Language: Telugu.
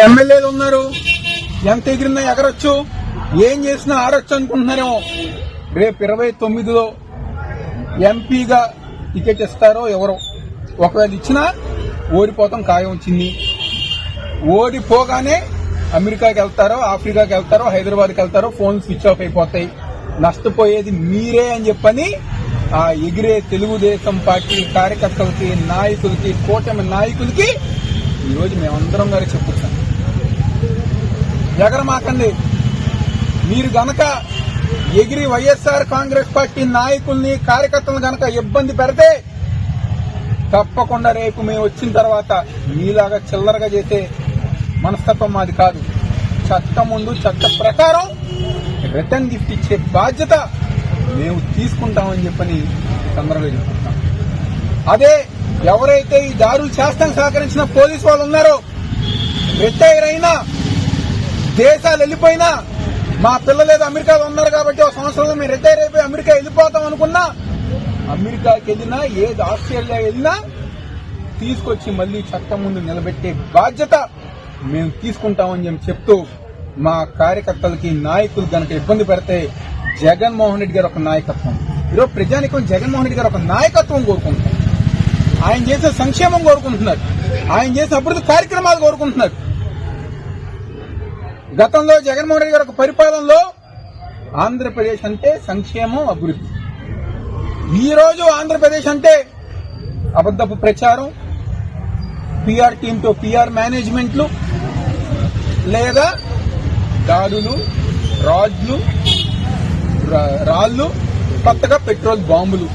ఎమ్మెల్యేలు ఉన్నారు, ఎంత ఎగిరినా ఎగరొచ్చు, ఏం చేసినా ఆడొచ్చు అనుకుంటున్నారేమో. రేపు 29లో ఎంపీగా టికెట్ ఇస్తారో ఎవరో, ఒకవేళ ఇచ్చినా ఓడిపోతాం ఖాయం. చిన్ని ఓడిపోగానే అమెరికాకి వెళ్తారో, ఆఫ్రికాకి వెళ్తారో, హైదరాబాద్కి వెళ్తారో, ఫోన్ స్విచ్ ఆఫ్ అయిపోతాయి. నష్టపోయేది మీరే అని చెప్పని ఆ ఎగిరే తెలుగుదేశం పార్టీ కార్యకర్తలకి, నాయకులకి, కూటమి నాయకులకి ఈరోజు మేమందరం గారు చెప్పుతాం, ఎగరమాకండి. మీరు గనక ఎగిరి వైఎస్ఆర్ కాంగ్రెస్ పార్టీ నాయకుల్ని, కార్యకర్తలను గనక ఇబ్బంది పెడితే తప్పకుండా రేపు మేము వచ్చిన తర్వాత మీలాగా చిల్లరగా చేసే మనస్తత్వం మాది కాదు. చట్టం ముందు చట్ట ప్రకారం రిటర్న్ గిఫ్ట్ ఇచ్చే బాధ్యత మేము తీసుకుంటామని చెప్పని సందర్భంగా చెప్పుకుంటాం. అదే ఎవరైతే ఈ దారులు చేస్తానికి సహకరించిన పోలీసు వాళ్ళు ఉన్నారో, రిటైర్ అయినా, దేశాలు వెళ్ళిపోయినా, మా పిల్లలేదో అమెరికాలో ఉన్నారు కాబట్టి ఒక సంవత్సరంలో మేము రిటైర్ అయిపోయి అమెరికా వెళ్ళిపోతాం అనుకున్నా, అమెరికాకి వెళ్ళినా, ఏది ఆస్ట్రేలియా వెళ్ళినా తీసుకొచ్చి మళ్లీ చట్టం ముందు నిలబెట్టే బాధ్యత మేము తీసుకుంటామని చెప్తూ, మా కార్యకర్తలకి, నాయకులు గనక ఇబ్బంది పెడితే జగన్మోహన్ రెడ్డి గారు ఒక నాయకత్వం, ఈరోజు ప్రజానికం జగన్మోహన్ రెడ్డి గారు ఒక నాయకత్వం కోరుకుంటున్నారు. ఆయన చేసే సంక్షేమం కోరుకుంటున్నారు, ఆయన చేసిన అభివృద్ధి కార్యక్రమాలు కోరుకుంటున్నారు. గతంలో జగన్మోహన్ రెడ్డి గారి పరిపాలనలో ఆంధ్రప్రదేశ్ అంటే సంక్షేమం, అభివృద్ధి. ఈ రోజు ఆంధ్రప్రదేశ్ అంటే అబద్ధపు ప్రచారం, పీఆర్ టీంతో పీఆర్ మేనేజ్మెంట్లు, లేదా దాడులు, రాళ్లు, కొత్తగా పెట్రోల్ బాంబులు.